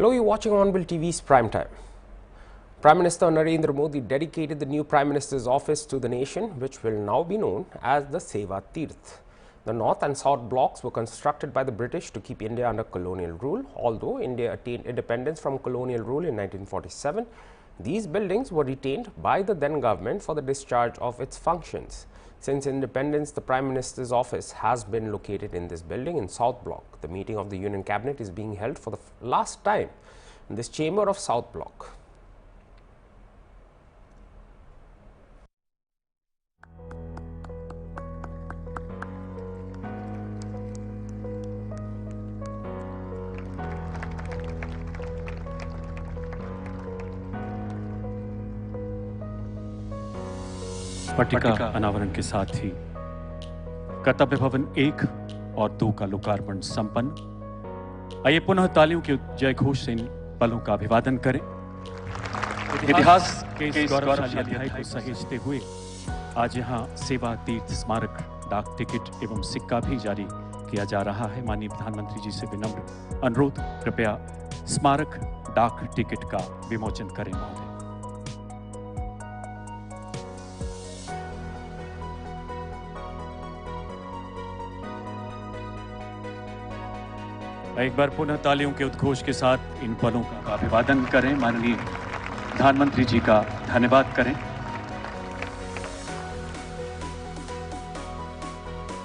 Hello, you're watching Hornbill TV's Prime Time. Prime Minister Narendra Modi dedicated the new Prime Minister's office to the nation, which will now be known as the Seva Tirth. The North and South blocks were constructed by the British to keep India under colonial rule. Although India attained independence from colonial rule in 1947, these buildings were retained by the then government for the discharge of its functions. Since independence, the Prime Minister's office has been located in this building in South Block. The meeting of the Union Cabinet is being held for the last time in this chamber of South Block. पट्टिका अनावरण के साथ ही कर्तव्य भवन 1 और 2 का लोकार्पण संपन्न। आइए पुनः तालियों के जय घोष से इन पलों का अभिवादन करें। इतिहास के इस गौरवशाली अध्याय को सहेजते हुए आज यहाँ सेवा तीर्थ स्मारक डाक टिकट एवं सिक्का भी जारी किया जा रहा है। माननीय प्रधानमंत्री जी से विनम्र अनुरोध, कृपया स्मारक डाक टिकट का विमोचन करें महोदय। एक बार पुनः तालियों के उद्घोष के साथ इन पलों का अभिवादन करें। माननीय प्रधानमंत्री जी का धन्यवाद करें।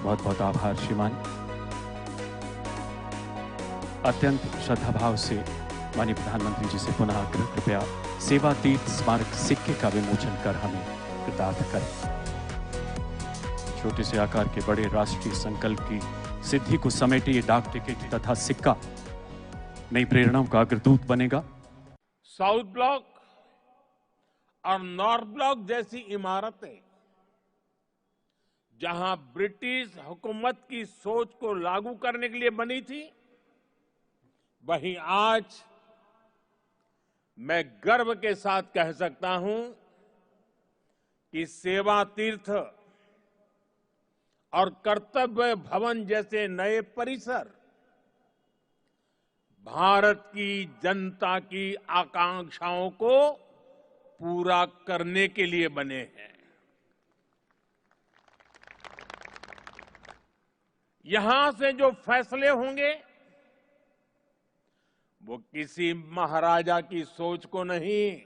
बहुत बहुत आभार श्रीमान। अत्यंत श्रद्धाभाव से माननीय प्रधानमंत्री जी से पुनः आग्रह, कृपया सेवा तीर्थ स्मारक सिक्के का विमोचन कर हमें कृतार्थ करें। छोटे से आकार के बड़े राष्ट्रीय संकल्प की सिद्धि को समेटे ये डाक टिकट तथा सिक्का नई प्रेरणाओं का अग्रदूत बनेगा। साउथ ब्लॉक और नॉर्थ ब्लॉक जैसी इमारतें जहां ब्रिटिश हुकूमत की सोच को लागू करने के लिए बनी थी, वहीं आज मैं गर्व के साथ कह सकता हूं कि सेवा तीर्थ और कर्तव्य भवन जैसे नए परिसर भारत की जनता की आकांक्षाओं को पूरा करने के लिए बने हैं। यहां से जो फैसले होंगे वो किसी महाराजा की सोच को नहीं,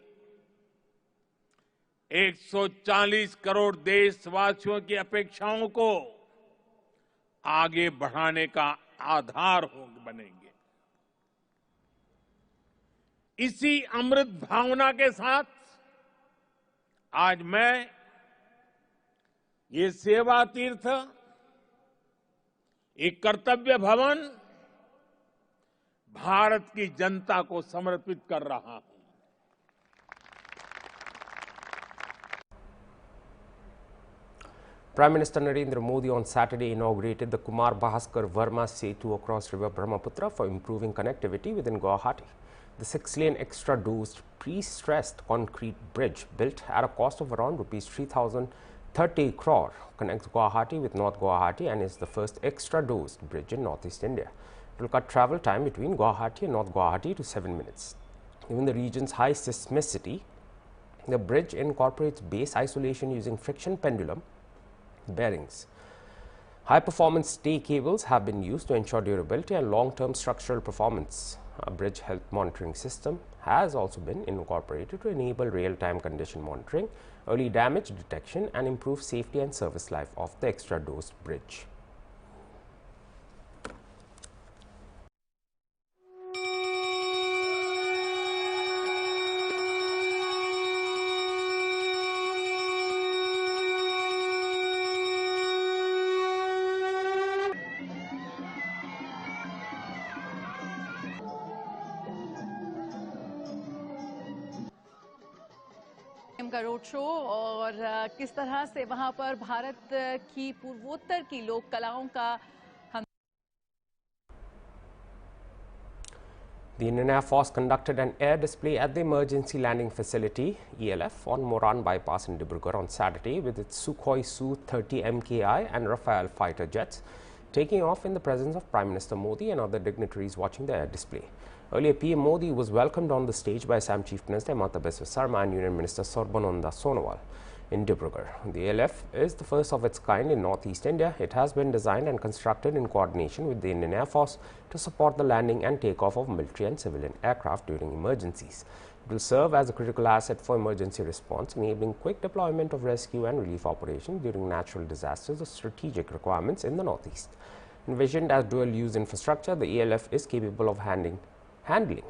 140 करोड़ देशवासियों की अपेक्षाओं को आगे बढ़ाने का आधार बनेंगे। इसी अमृत भावना के साथ आज मैं ये सेवा तीर्थ, एक कर्तव्य भवन भारत की जनता को समर्पित कर रहा हूं। Prime Minister Narendra Modi on Saturday inaugurated the Kumar Bhaskar Verma Setu across River Brahmaputra for improving connectivity within Guwahati. The 6-lane extra-dosed pre-stressed concrete bridge built at a cost of around rupees 3,030 crore connects Guwahati with North Guwahati and is the first extra-dosed bridge in Northeast India. It will cut travel time between Guwahati and North Guwahati to 7 minutes. Given the region's high seismicity, the bridge incorporates base isolation using friction pendulum bearings. High-performance stay cables have been used to ensure durability and long-term structural performance. A bridge health monitoring system has also been incorporated to enable real-time condition monitoring, early damage detection and improve safety and service life of the extra-dosed bridge. का road show और किस तरह से वहां पर भारत की पूर्वोत्तर की लोक कलाओं का हम The Indian Air Force conducted an air display at the Emergency Landing Facility (ELF) on Moran Bypass in Dibrugarh on Saturday with its Sukhoi Su-30 MKI and Rafale fighter jets taking off in the presence of Prime Minister Modi and other dignitaries watching the air display. Earlier, PM Modi was welcomed on the stage by Assam Chief Minister Himanta Biswa Sarma and Union Minister Sarbananda Sonowal in Dibrugarh. The ALF is the first of its kind in northeast India. It has been designed and constructed in coordination with the Indian Air Force to support the landing and takeoff of military and civilian aircraft during emergencies. It will serve as a critical asset for emergency response, enabling quick deployment of rescue and relief operations during natural disasters or strategic requirements in the northeast. Envisioned as dual-use infrastructure, the ALF is capable of handling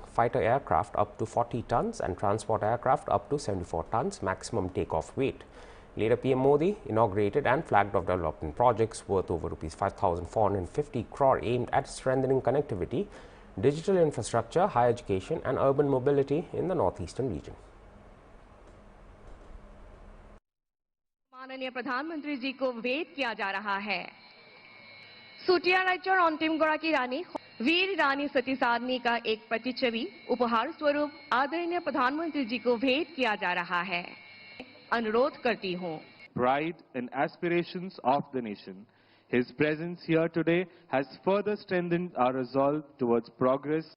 fighter aircraft up to 40 tons and transport aircraft up to 74 tons maximum takeoff weight. Later, PM Modi inaugurated and flagged off development projects worth over Rs 5,450 crore aimed at strengthening connectivity, digital infrastructure, higher education and urban mobility in the northeastern region. माननीय प्रधानमंत्री जी को वेद किया जा रहा है। सुटिया राज्य और अंतिम गराकी रानी वीर रानी सती साधनी का एक प्रतिच्छवि उपहार स्वरूप आदरणीय प्रधानमंत्री जी को भेंट किया जा रहा है। अनुरोध करती हूँ। Pride and aspirations of the nation. His presence here today has further strengthened our resolve towards progress.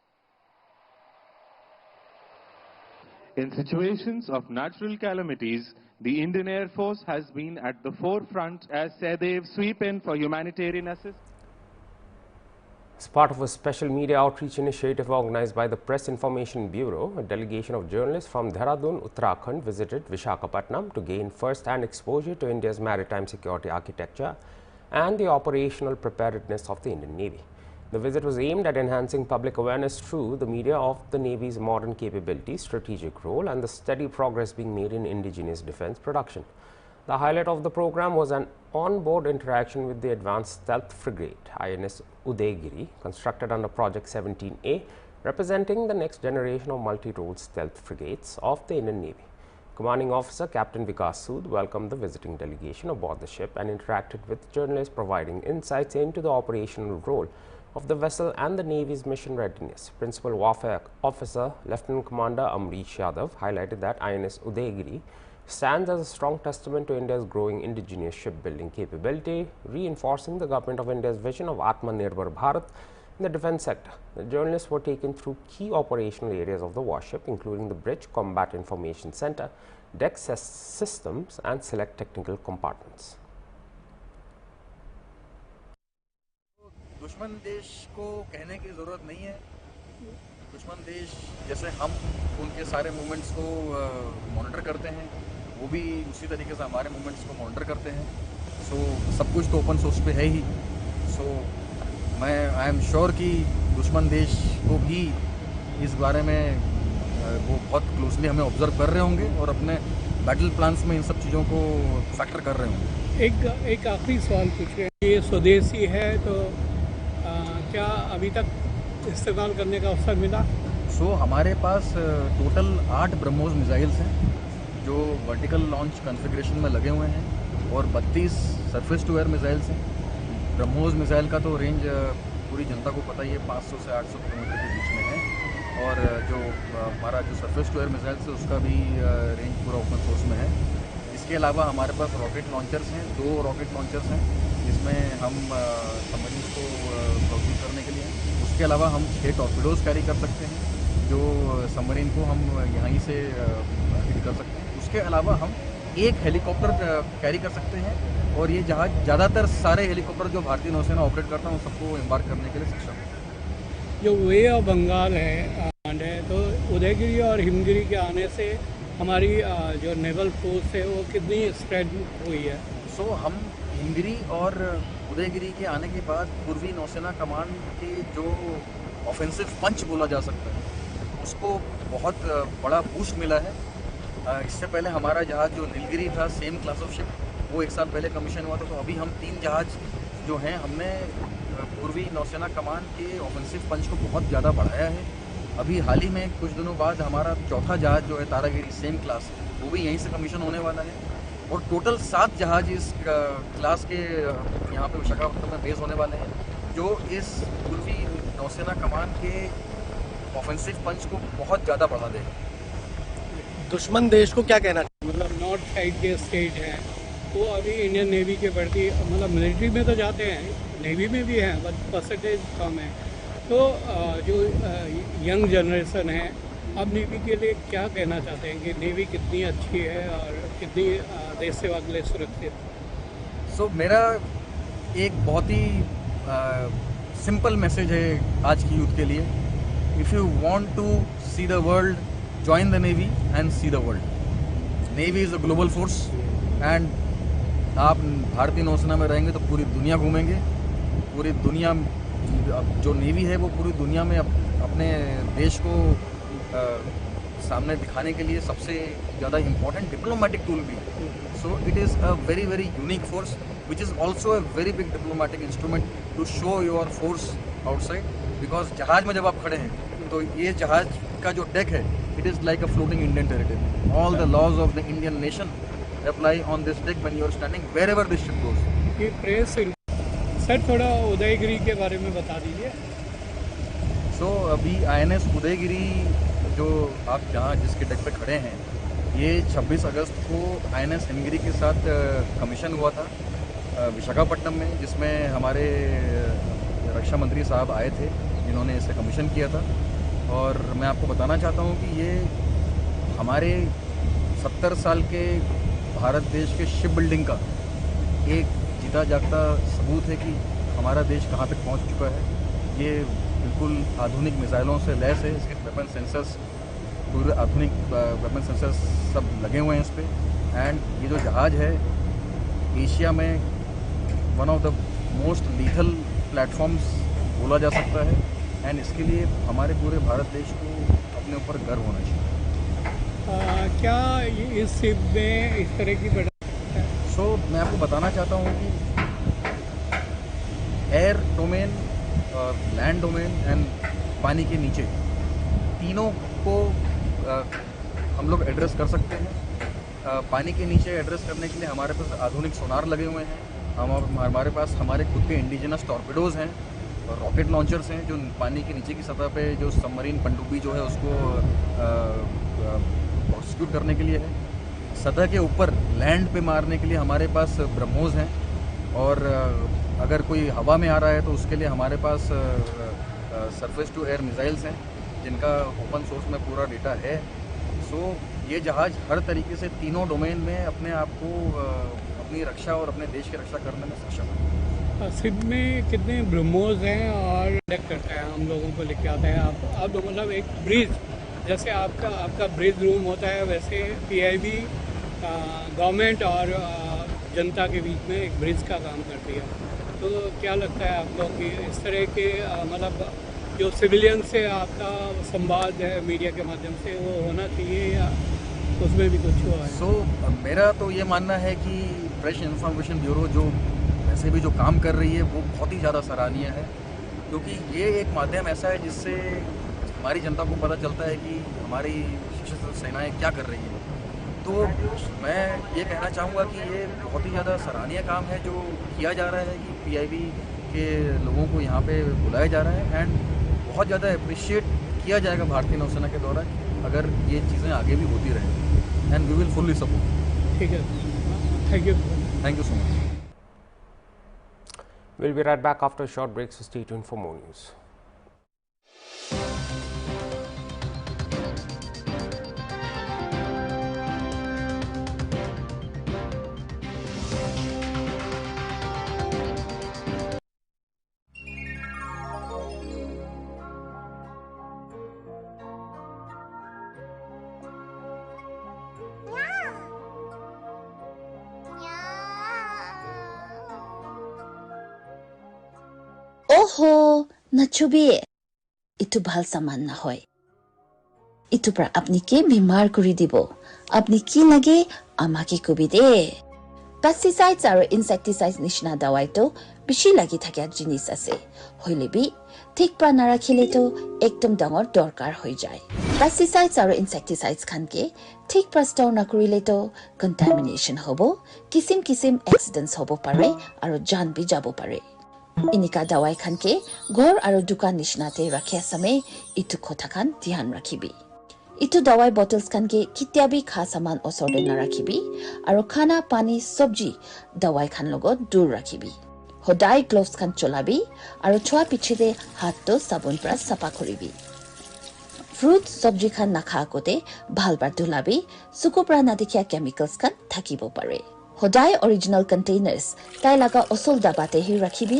In situations of natural calamities, the Indian Air Force has been at the forefront as they sweep in for humanitarian assistance. As part of a special media outreach initiative organized by the Press Information Bureau, a delegation of journalists from Dehradun, Uttarakhand visited Visakhapatnam to gain first-hand exposure to India's maritime security architecture and the operational preparedness of the Indian Navy. The visit was aimed at enhancing public awareness through the media of the Navy's modern capabilities, strategic role and the steady progress being made in indigenous defense production. The highlight of the program was an on-board interaction with the Advanced Stealth Frigate, INS Udaygiri, constructed under Project 17A, representing the next generation of multi-role stealth frigates of the Indian Navy. Commanding Officer Captain Vikas Sood welcomed the visiting delegation aboard the ship and interacted with journalists, providing insights into the operational role of the vessel and the Navy's mission readiness. Principal Warfare Officer Lieutenant Commander Amrish Yadav highlighted that INS Udaygiri stands as a strong testament to India's growing indigenous shipbuilding capability, reinforcing the Government of India's vision of Atmanirbhar Bharat in the defense sector. The journalists were taken through key operational areas of the warship, including the bridge, combat information center, deck systems and select technical compartments. दुश्मन देश को कहने की ज़रूरत नहीं है। दुश्मन देश जैसे हम उनके सारे मूवमेंट्स को मॉनिटर करते हैं, वो भी उसी तरीके से हमारे मूवमेंट्स को मॉनिटर करते हैं। सो सब कुछ तो ओपन सोर्स पे है ही। सो आई एम श्योर कि दुश्मन देश को भी इस बारे में वो बहुत क्लोजली हमें ऑब्जर्व कर रहे होंगे और अपने बैटल प्लान्स में इन सब चीज़ों को फैक्टर कर रहे होंगे। एक आखिरी सवाल पूछ रहे हैं, ये स्वदेशी है तो क्या अभी तक इस्तेमाल करने का अवसर मिला? सो हमारे पास टोटल 8 ब्रह्मोस मिसाइल्स हैं जो वर्टिकल लॉन्च कॉन्फ़िगरेशन में लगे हुए हैं और 32 सरफेस टू एयर मिसाइल्स हैं। ब्रह्मोस मिसाइल का तो रेंज पूरी जनता को पता ही है, 500 से 800 किलोमीटर के बीच में है और जो हमारा जो सरफेस टू एयर मिसाइल्स है उसका भी रेंज पूरा ओपन सोर्स में है। इसके अलावा हमारे पास रॉकेट लॉन्चर्स हैं, 2 रॉकेट लॉन्चर्स हैं जिसमें हम सबमरीन्स को प्रोड्यूस करने के लिए। उसके अलावा हम 6 टॉर्पिडोज कैरी कर सकते हैं जो सबमरीन को हम यहीं से हिट कर सकते हैं। उसके अलावा हम 1 हेलीकॉप्टर कैरी कर सकते हैं और ये जहाज ज़्यादातर सारे हेलीकॉप्टर जो भारतीय नौसेना ऑपरेट करता है उन सबको एम्बार्क करने के लिए सक्षम है। जो वे ऑफ बंगाल है तो उदयगिरी और हिमगिरी के आने से हमारी जो नेवल फोर्स है वो कितनी स्प्रेड हुई है? सो हम हिमगिरी और उदयगिरी के आने के बाद पूर्वी नौसेना कमान के जो ऑफेंसिव पंच बोला जा सकता है उसको बहुत बड़ा बूस्ट मिला है। इससे पहले हमारा जहाज जो नीलगिरी था, सेम क्लास ऑफ शिप, वो 1 साल पहले कमीशन हुआ था। तो अभी हम 3 जहाज जो हैं हमने पूर्वी नौसेना कमान के ऑफेंसिव पंच को बहुत ज़्यादा बढ़ाया है। अभी हाल ही में कुछ दिनों बाद हमारा 4था जहाज जो है तारागिरी, सेम क्लास, वो भी यहीं से कमीशन होने वाला है और टोटल 7 जहाज इस क्लास के यहाँ पे विशाखापट्टनम में बेस होने वाले हैं जो इस पूर्वी नौसेना कमान के ऑफेंसिव पंच को बहुत ज़्यादा बढ़ा देगा। दुश्मन देश को क्या कहना, मतलब नॉर्थ साइड के स्टेट हैं वो अभी इंडियन नेवी के प्रति, मतलब मिलिट्री में तो जाते हैं, नेवी में भी हैं बट परसेंटेज कम है, तो जो यंग जनरेशन है, आप नेवी के लिए क्या कहना चाहते हैं कि नेवी कितनी अच्छी है और कितनी देश सेवा के लिए सुरक्षित? सो मेरा एक बहुत ही सिंपल मैसेज है आज की यूथ के लिए. If you want to see the world, join the navy and see the world. Navy is a global force and आप भारतीय नौसेना में रहेंगे तो पूरी दुनिया घूमेंगे. पूरी दुनिया, जो नेवी है वो पूरी दुनिया में अपने देश को सामने दिखाने के लिए सबसे ज़्यादा इम्पोर्टेंट डिप्लोमेटिक टूल भी है. So it is a very very unique force which is also a very big diplomatic instrument to show your force outside. Because जहाज़ में जब आप खड़े हैं तो ये जहाज़ का जो डेक है, it is like a floating Indian territory. All the laws of the Indian nation apply on this deck when you are standing wherever this ship goes. ये प्रेस सर, थोड़ा उदयगिरी के बारे में बता दीजिए. सो अभी INS उदयगिरी जो आप जहाँ जिसके डेक पे खड़े हैं, ये 26 अगस्त को INS हिमगिरी के साथ कमीशन हुआ था विशाखापट्टनम में, जिसमें हमारे रक्षा मंत्री साहब आए थे जिन्होंने इसे कमीशन किया था. और मैं आपको बताना चाहता हूँ कि ये हमारे 70 साल के भारत देश के शिप बिल्डिंग का एक जीता जागता सबूत है कि हमारा देश कहाँ तक पहुँच चुका है. ये बिल्कुल आधुनिक मिसाइलों से लैस है. इसके वेपन सेंसर्स, पूरे आधुनिक वेपन सेंसर्स सब लगे हुए हैं इस पर. एंड ये जो जहाज़ है एशिया में one of the most lethal platforms बोला जा सकता है. एंड इसके लिए हमारे पूरे भारत देश को अपने ऊपर गर्व होना चाहिए. क्या इस शिप में इस तरह की सो मैं आपको बताना चाहता हूँ कि air domain, land domain and पानी के नीचे तीनों को हम लोग एड्रेस कर सकते हैं. पानी के नीचे एड्रेस करने के लिए हमारे पास आधुनिक सोनार लगे हुए हैं. हमारे पास हमारे खुद के इंडिजिनस टॉर्पेडोज़ हैं और रॉकेट लॉन्चर्स हैं जो पानी के नीचे की सतह पे जो सबमरीन पनडुब्बी जो है उसको प्रोसिक्यूट करने के लिए है. सतह के ऊपर लैंड पे मारने के लिए हमारे पास ब्रह्मोस हैं. और अगर कोई हवा में आ रहा है तो उसके लिए हमारे पास सरफेस टू एयर मिसाइल्स हैं जिनका ओपन सोर्स में पूरा डेटा है. सो ये जहाज़ हर तरीके से तीनों डोमेन में अपने आप को अपनी रक्षा और अपने देश की रक्षा करने में सक्षम है. शिप में कितने ब्रह्मोस हैं और कनेक्ट करता है, हम लोगों को लेके आता है. आप मतलब एक ब्रिज, जैसे आपका ब्रिज रूम होता है, वैसे PIB गवर्नमेंट और जनता के बीच में एक ब्रिज का काम करती है. तो क्या लगता है आप लोग कि इस तरह के मतलब जो सिविलियन से आपका संवाद है मीडिया के माध्यम से वो होना चाहिए या उसमें भी कुछ हुआ है? सो मेरा तो ये मानना है कि प्रेस इंफॉर्मेशन ब्यूरो जो वैसे भी जो काम कर रही है वो बहुत ही ज़्यादा सराहनीय है. क्योंकि ये एक माध्यम ऐसा है जिससे हमारी जनता को पता चलता है कि हमारी सशस्त्र सेनाएं क्या कर रही हैं. तो मैं ये कहना चाहूँगा कि ये बहुत ही ज़्यादा सराहनीय काम है जो किया जा रहा है कि PIB के लोगों को यहाँ पे बुलाया जा रहा है. एंड बहुत ज़्यादा अप्रिशिएट किया जाएगा भारतीय नौसेना के द्वारा अगर ये चीज़ें आगे भी होती रहें. And we will fully support. ठीक है, thank you so much. We'll be right back after a short break, so stay tuned for more news. Oho, nachubi. Itu bhal saman na hoy. Itu pra apni ke bimar kuri dibo. Apni ki lage amaki kubi de. Pesticides aro insecticides nishna dawai to bishi lagi thakya jinis ase. Hoile bi thik pra narakhile to ekdom dangor dorkar hoi jay. Pesticides aro insecticides khan ke thik pra store na kurile to contamination hobo, kisim accidents hobo pare aro jan bi jabo pare. इनिका दवाई खान के घर और दुकान निशनाते रखे समय इतु खोथा खान ध्यान रखिबी. इतु दवाई बोतल्स खान के कित्या भी खा सामान ओसोडे न रखिबी और खाना पानी सब्जी दवाई खान लोगो दूर रखिबी. সদায় গ্লোভছ খান চলাবি আৰু ছোৱা পিছতে হাতটো চাবোন পৰা চাফা কৰিবি ফ্ৰুট সবজি খান নাখা আগতে ভালবাৰ ধুলাবি চুকু পৰা নাদেখিয়া কেমিকেলছ খান থাকিব পাৰে সদায় অৰিজিনেল কণ্টেইনাৰ্ছ তাই লগা অচল ডাবাতেহি ৰাখিবি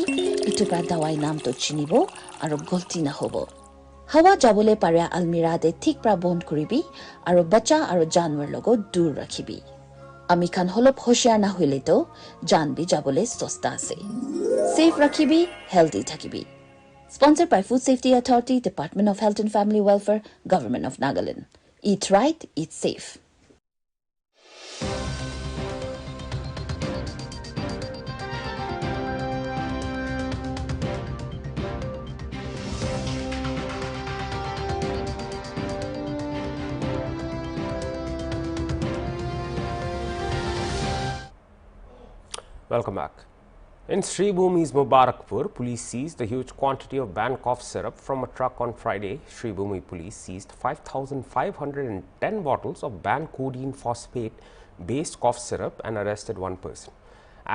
ইটো পৰা দাৱাই নামটো চিনিব আৰু গলতি নহ'ব হাৱা যাবলৈ পাৰে আলমিৰাতে ঠিক পৰা বন্ধ কৰিবি আৰু বাচ্চা আৰু জানৱাৰ লগত দূৰ ৰাখিবি আমি খান হলপ হোশিয়াৰ নহলেতো জানবি যাবলৈ সস্তা আছে সেফ ৰাখিবি হেলদি থাকিবি Sponsored by Food Safety Authority, Department of Health and Family Welfare, Government of Nagaland. Eat right, eat safe. Welcome back. In Sri Bhumi's Mubarakpur, police seized a huge quantity of banned cough syrup from a truck on Friday. Sri Bhumi police seized 5,510 bottles of banned codeine phosphate-based cough syrup and arrested one person.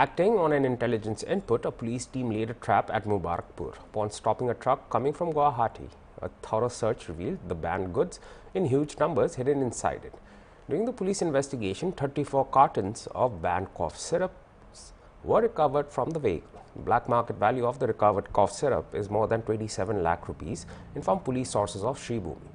Acting on an intelligence input, a police team laid a trap at Mubarakpur. Upon stopping a truck coming from Guwahati, a thorough search revealed the banned goods in huge numbers hidden inside it. During the police investigation, 34 cartons of banned cough syrup were recovered from the vehicle. The black market value of the recovered cough syrup is more than 27 lakh rupees, informed police sources of Sri Bhumi.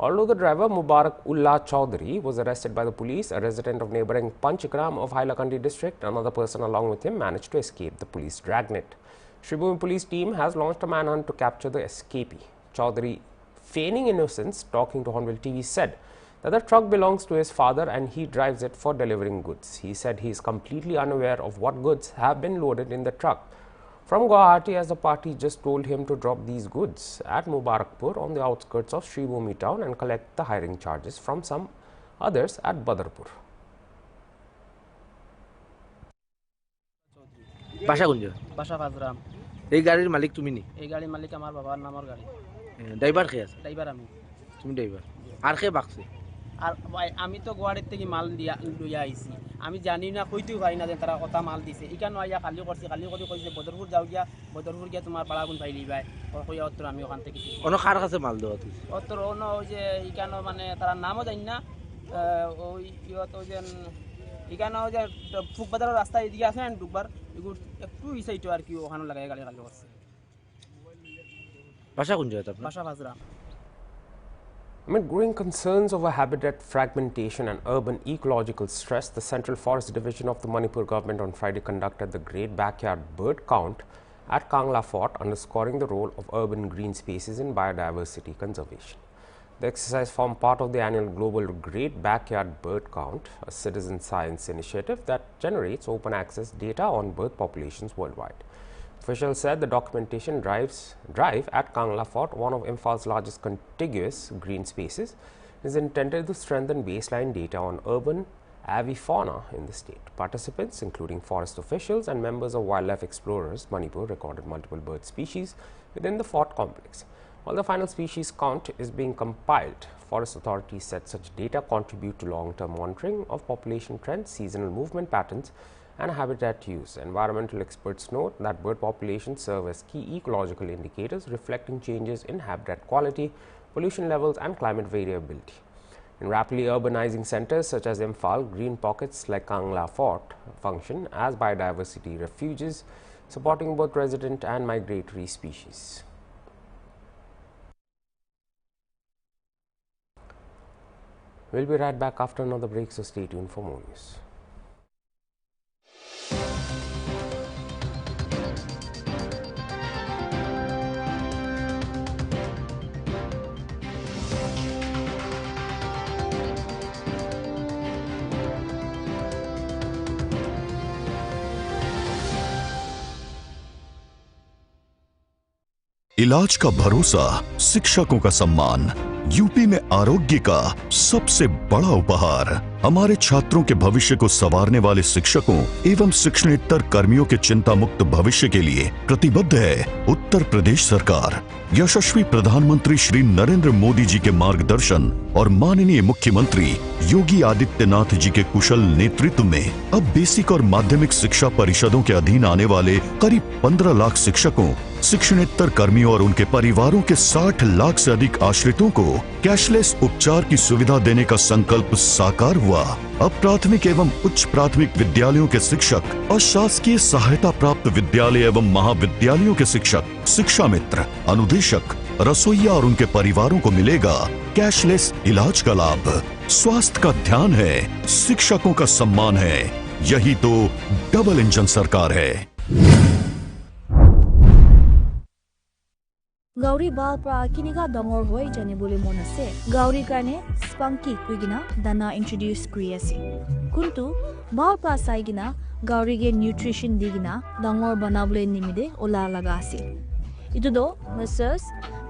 Although the driver Mubarak Ullah Chaudhary was arrested by the police, a resident of neighboring Panchgram of Hailakandi district, another person along with him managed to escape the police dragnet. Sri Bhumi police team has launched a manhunt to capture the escapee. Chaudhary, feigning innocence, talking to Hornbill TV, said that the truck belongs to his father and he drives it for delivering goods. He said he is completely unaware of what goods have been loaded in the truck from Guwahati, as the party just told him to drop these goods at Mubarakpur on the outskirts of Sri Bhumi town and collect the hiring charges from some others at Badarpur. বাসা কোন জায়গা? বাসা ফাজরাম। এই গাড়ির মালিক তুমি নি? এই গাড়ির মালিক আমার বাবার নামের গাড়ি। ড্রাইভার কে আছে? ড্রাইভার আমি। তুমি ড্রাইভার। আর কে বাকছে? আর ভাই আমি তো গুয়াহাটি থেকে মাল লইয়া আইছি আমি জানি না কইতেও পারি না যে তারা কথা মাল দিছে এখানে আইয়া খালি করছি খালি করে কইছে বদরপুর যাও গিয়া বদরপুর গিয়া তোমার বাড়াগুন পাইলি ভাই কইয়া অত্র আমি ওখান থেকে অন্য কার কাছে মাল দেওয়া তুই অত্র অন্য ওই যে এখানে মানে তারা নামও জানি না ওই ইয়ত ওই যে এখানে ওই যে ফুকবাজারের রাস্তা এদিকে আছে না দুবার এগুলো একটু এই সাইডে আর কি ওখানে লাগাই গাড়ি খালি করছে বাসা কোন জায়গা আপনার? বাসা ফাজরা। Amid growing concerns over habitat fragmentation and urban ecological stress, the Central Forest Division of the Manipur government on Friday conducted the Great Backyard Bird Count at Kangla Fort, underscoring the role of urban green spaces in biodiversity conservation. The exercise formed part of the annual Global Great Backyard Bird Count, a citizen science initiative that generates open access data on bird populations worldwide. Officials said the documentation drive at Kangla Fort, one of Imphaal's largest contiguous green spaces, is intended to strengthen baseline data on urban avifauna in the state. Participants, including forest officials and members of wildlife explorers, Manipur recorded multiple bird species within the fort complex. While the final species count is being compiled, forest authorities said such data contribute to long-term monitoring of population trends, seasonal movement patterns, and habitat use. Environmental experts note that bird populations serve as key ecological indicators reflecting changes in habitat quality, pollution levels, and climate variability. In rapidly urbanizing centers such as Imphaal, green pockets like Kangla Fort function as biodiversity refuges, supporting both resident and migratory species. We'll be right back after another break, so stay tuned for more news. इलाज का भरोसा, शिक्षकों का सम्मान, UP में आरोग्य का सबसे बड़ा उपहार। हमारे छात्रों के भविष्य को संवारने वाले शिक्षकों एवं शिक्षणेतर कर्मियों के चिंता मुक्त भविष्य के लिए प्रतिबद्ध है उत्तर प्रदेश सरकार। यशस्वी प्रधानमंत्री श्री नरेंद्र मोदी जी के मार्गदर्शन और माननीय मुख्यमंत्री योगी आदित्यनाथ जी के कुशल नेतृत्व में अब बेसिक और माध्यमिक शिक्षा परिषदों के अधीन आने वाले करीब 15 लाख शिक्षकों, शिक्षणेतर कर्मियों और उनके परिवारों के 60 लाख से अधिक आश्रितों को कैशलेस उपचार की सुविधा देने का संकल्प साकार हुआ। अब प्राथमिक एवं उच्च प्राथमिक विद्यालयों के शिक्षक, अशासकीय सहायता प्राप्त विद्यालय एवं महाविद्यालयों के शिक्षक, शिक्षा मित्र, अनुदेशक, रसोइया और उनके परिवारों को मिलेगा कैशलेस इलाज का लाभ। स्वास्थ्य का ध्यान है, शिक्षकों का सम्मान है, यही तो डबल इंजन सरकार है। Gauri bal pra kiniga dangor hoi jane bole mon ase. Gauri karne spunky kuigina dana introduce kuri ase. Kuntu bal pra saigina gauri ge nutrition digina dangor banabole nimide ola laga ase. Itu do Mrs.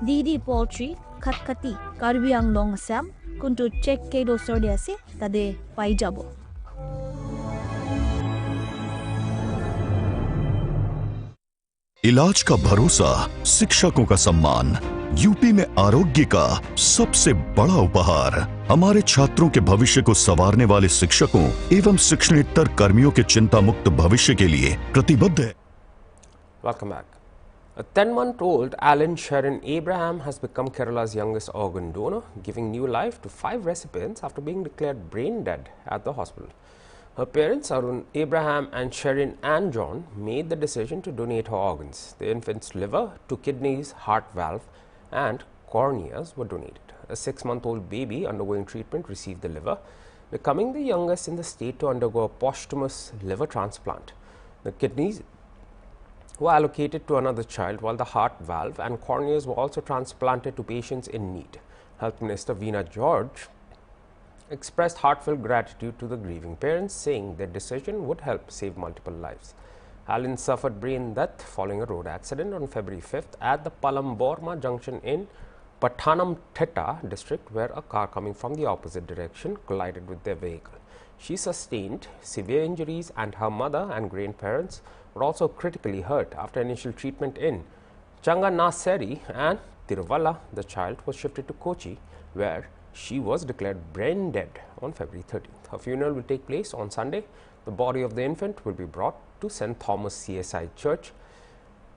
Didi Poultry Khatkati Karbi Anglong Assam kuntu check ke do sorde ase tade pai jabo. इलाज का भरोसा, शिक्षकों का सम्मान, UP में आरोग्य का सबसे बड़ा उपहार। हमारे छात्रों के भविष्य को संवारने वाले शिक्षकों एवं शिक्षणेतर कर्मियों के चिंता मुक्त भविष्य के लिए प्रतिबद्ध है। Welcome back. A 10-month-old Alan Sharon Abraham has become Kerala's youngest organ donor, giving new life to 5 recipients after being declared brain dead at the hospital. Her parents, Arun Abraham and Sherin Ann John, made the decision to donate her organs. The infant's liver, 2 kidneys, heart valve and corneas were donated. A 6-month-old baby undergoing treatment received the liver, becoming the youngest in the state to undergo a posthumous liver transplant. The kidneys were allocated to another child, while the heart valve and corneas were also transplanted to patients in need. Health Minister Veena George expressed heartfelt gratitude to the grieving parents, saying their decision would help save multiple lives. Alan suffered brain death following a road accident on February 5th at the Palamborma junction in Pathanamthitta district, where a car coming from the opposite direction collided with their vehicle. She sustained severe injuries, and her mother and grandparents were also critically hurt. After initial treatment in Changanassery and Tiruvalla, the child was shifted to Kochi, where she was declared brain dead on February 13th. Her funeral will take place on Sunday. The body of the infant will be brought to St. Thomas CSI Church,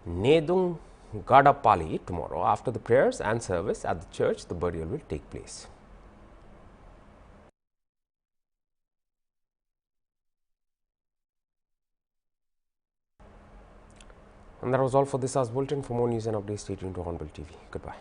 Nedung Gadapali tomorrow. After the prayers and service at the church, the burial will take place. And that was all for this hour's bulletin. For more news and updates, stay tuned to Hornbill TV. Goodbye.